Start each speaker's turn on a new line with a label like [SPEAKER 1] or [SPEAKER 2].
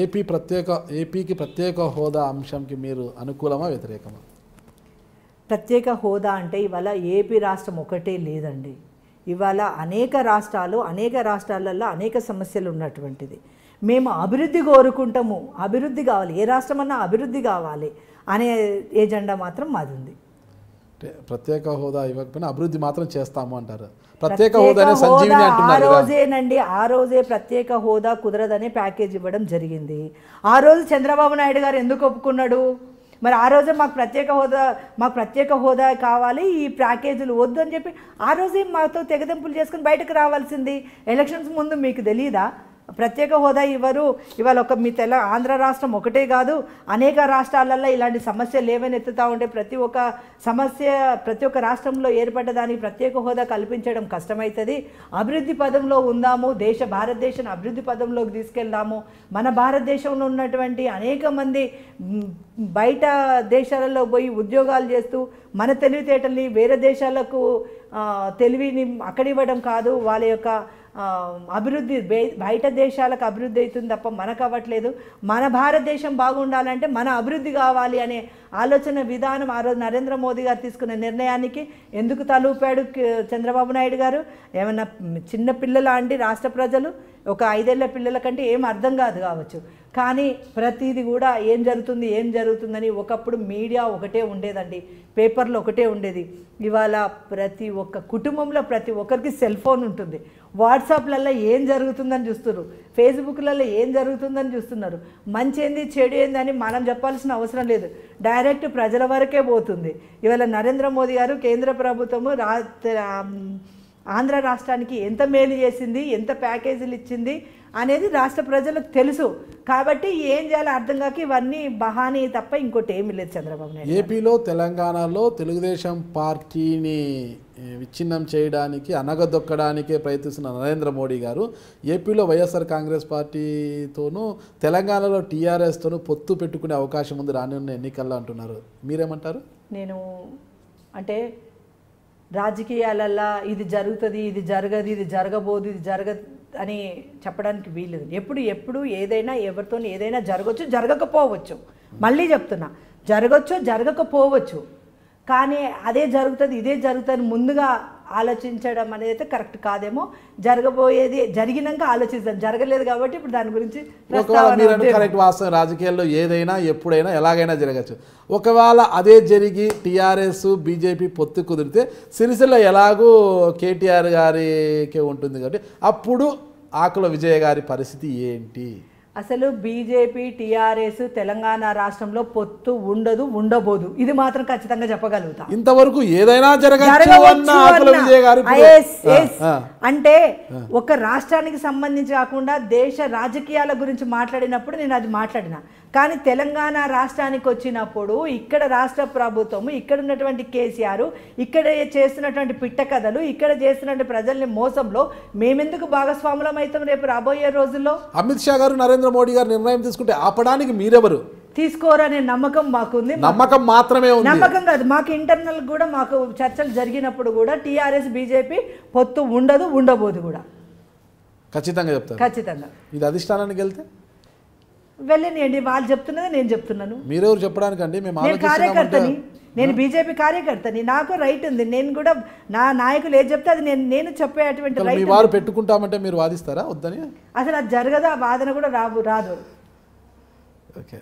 [SPEAKER 1] ఏపీకి ప్రత్యేక హోదా అంశంకి మీరు అనుకూలమా వ్యతిరేకమా?
[SPEAKER 2] ప్రత్యేక హోదా అంటే ఇవాళ ఏపీ రాష్ట్రం ఒకటే లేదండి. ఇవాళ అనేక రాష్ట్రాలలో అనేక సమస్యలు ఉన్నటువంటిది. మేము అభివృద్ధి కోరుకుంటాము, అభివృద్ధి కావాలి, ఏ రాష్ట్రం అన్నా అభివృద్ధి కావాలి అనే ఏజెండా మాత్రం మాది ఉంది.
[SPEAKER 1] ప్రత్యేక హోదా ఇవ్వకపోయినా అభివృద్ధి మాత్రం చేస్తాము అంటారు. ప్రత్యేక హోదా సంజీవిని అంటున్నారు.
[SPEAKER 2] ఆ రోజే ప్రత్యేక హోదా కుదరదనే ప్యాకేజ్ ఇవ్వడం జరిగింది. ఆ రోజు చంద్రబాబు నాయుడు గారు ఎందుకు ఒప్పుకున్నాడు? మరి ఆ రోజే మాకు ప్రత్యేక హోదా కావాలి, ఈ ప్యాకేజీలు వద్దు అని చెప్పి ఆ రోజే మాతో తెగదెంపులు చేసుకుని బయటకు రావాల్సింది. ఎలక్షన్స్ ముందు మీకు తెలియదా? ప్రత్యేక హోదా ఇవ్వరు. ఇవాళ మీ ఆంధ్ర రాష్ట్రం ఒకటే కాదు, అనేక రాష్ట్రాలలో ఇలాంటి సమస్యలు ఏమైనా ఎత్తుతూ ఉంటే ప్రతి ఒక్క రాష్ట్రంలో ఏర్పడ్డదానికి ప్రత్యేక హోదా కల్పించడం కష్టమవుతుంది. అభివృద్ధి పదంలో ఉందాము, భారతదేశాన్ని అభివృద్ధి పదంలోకి తీసుకెళ్దాము. మన భారతదేశంలో ఉన్నటువంటి అనేక మంది బయట దేశాలలో పోయి ఉద్యోగాలు చేస్తూ మన తెలివితేటల్ని వేరే దేశాలకు తెలివిని అక్కడివ్వడం కాదు, వాళ్ళ యొక్క అభివృద్ధి బయట దేశాలకు అభివృద్ధి అవుతుంది తప్ప మనకు అవ్వట్లేదు. మన భారతదేశం బాగుండాలంటే మన అభివృద్ధి కావాలి అనే ఆలోచన విధానం ఆ రోజు నరేంద్ర మోదీ గారు తీసుకున్న నిర్ణయానికి ఎందుకు తలూపాడు చంద్రబాబు నాయుడు గారు? ఏమన్నా చిన్న పిల్లల అంటే రాష్ట్ర ప్రజలు ఒక 5 ఏళ్ల పిల్లల కంటే ఏం అర్థం కావచ్చు. కానీ ప్రతిదీ కూడా ఏం జరుగుతుందని ఒకప్పుడు మీడియా ఒకటే ఉండేదండి, పేపర్లో ఒకటే ఉండేది. ఇవాళ ప్రతి ఒక్క కుటుంబంలో ప్రతి ఒక్కరికి సెల్ ఫోన్ ఉంటుంది. వాట్సాప్లలో ఏం జరుగుతుందని చూస్తున్నారు, ఫేస్బుక్లలో ఏం జరుగుతుందని చూస్తున్నారు. మంచి ఏంది చెడు ఏంది అని మనం చెప్పాల్సిన అవసరం లేదు, డైరెక్ట్ ప్రజల వరకే పోతుంది. ఇవాళ నరేంద్ర మోదీ గారు కేంద్ర ప్రభుత్వము ఆంధ్ర రాష్ట్రానికి ఎంత మేలు చేసింది, ఎంత ప్యాకేజీలు ఇచ్చింది అనేది రాష్ట్ర ప్రజలకు తెలుసు. కాబట్టి ఏం చేయాలో అర్థం కాక ఇవన్నీ బహానీ తప్ప ఇంకోటి ఏమీ లేదు చంద్రబాబు నాయుడు.
[SPEAKER 1] ఏపీలో తెలంగాణలో తెలుగుదేశం పార్టీని విచ్ఛిన్నం చేయడానికి అనగదొక్కడానికే ప్రయత్నిస్తున్న నరేంద్ర మోడీ గారు ఏపీలో వైఎస్ఆర్ కాంగ్రెస్ పార్టీతోనూ తెలంగాణలో టీఆర్ఎస్తోనూ పొత్తు పెట్టుకునే అవకాశం ఉంది రానున్న ఎన్నికల్లో అంటున్నారు. మీరేమంటారు?
[SPEAKER 2] నేను అంటే రాజకీయాలల్లో ఇది జరుగుతుంది, ఇది జరగదు, ఇది జరగబోదు, ఇది జరగదు అని చెప్పడానికి వీల్లేదు. ఎప్పుడు ఏదైనా ఎవరితో ఏదైనా జరగవచ్చు, జరగకపోవచ్చు. మళ్ళీ చెప్తున్నా, జరగచ్చు, జరగకపోవచ్చు. కానీ అదే జరుగుతుంది, ఇదే జరుగుతుంది ముందుగా ఆలోచించడం అనేది అయితే కరెక్ట్ కాదేమో. జరగబోయేది జరిగినాక ఆలోచిస్తాం, జరగలేదు కాబట్టి ఇప్పుడు దాని గురించి
[SPEAKER 1] కరెక్ట్. వాస్తవం, రాజకీయాల్లో ఏదైనా ఎప్పుడైనా ఎలాగైనా జరగచ్చు. ఒకవేళ అదే జరిగి టీఆర్ఎస్ బీజేపీ పొత్తు కుదిరితే సిరిసిల్ల ఎలాగూ కేటీఆర్ గారికి ఉంటుంది కాబట్టి అప్పుడు ఆకుల విజయ గారి పరిస్థితి ఏంటి?
[SPEAKER 2] అసలు బీజేపీ టీఆర్ఎస్ తెలంగాణ రాష్ట్రంలో పొత్తు ఉండబోదు, ఇది మాత్రం ఖచ్చితంగా చెప్పగలుగుతా.
[SPEAKER 1] ఇంతవరకు ఏదైనా
[SPEAKER 2] అంటే ఒక రాష్ట్రానికి సంబంధించి కాకుండా దేశ రాజకీయాల గురించి మాట్లాడినప్పుడు నేను అది మాట్లాడినా. కానీ తెలంగాణ రాష్ట్రానికి వచ్చినప్పుడు ఇక్కడ రాష్ట్ర ప్రభుత్వము, ఇక్కడ ఉన్నటువంటి కేసీఆర్, ఇక్కడ చేస్తున్నటువంటి పిట్ట కథలు, ఇక్కడ చేస్తున్నటువంటి ప్రజల్ని మోసంలో మేమెందుకు భాగస్వాములం అవుతాం రేపు రాబోయే రోజుల్లో?
[SPEAKER 1] అమిత్ షా గారు నరేంద్ర మోడీ గారు నిర్ణయం తీసుకుంటే ఆపడానికి మీరెవరు?
[SPEAKER 2] తీసుకోరనే నమ్మకం మాకుంది.
[SPEAKER 1] నమ్మకం మాత్రమే ఉంది,
[SPEAKER 2] నమ్మకం కాదు. మాకు ఇంటర్నల్ కూడా మాకు చర్చలు జరిగినప్పుడు కూడా టీఆర్ఎస్ బీజేపీ పొత్తు ఉండబోదు కూడా
[SPEAKER 1] ఖచ్చితంగా చెప్తారు.
[SPEAKER 2] ఖచ్చితంగా
[SPEAKER 1] ఇది అధిష్టానానికి వెళ్తే
[SPEAKER 2] వెళ్ళనియండి, వాళ్ళు చెప్తున్నది నేను చెప్తున్నాను.
[SPEAKER 1] మీరెవరు చెప్పడానికండి?
[SPEAKER 2] నేను కార్యకర్తని, నేను బీజేపీ కార్యకర్తని, నాకు రైట్ ఉంది. నేను కూడా నా నాయకులు ఏది చెప్తే అది నేను చెప్పేటువంటి రైట్.
[SPEAKER 1] వారు పెట్టుకుంటామంటే మీరు వాదిస్తారా వద్దని?
[SPEAKER 2] అసలు అది జరగదు, ఆ వాదన కూడా రాదు.
[SPEAKER 1] ఓకే.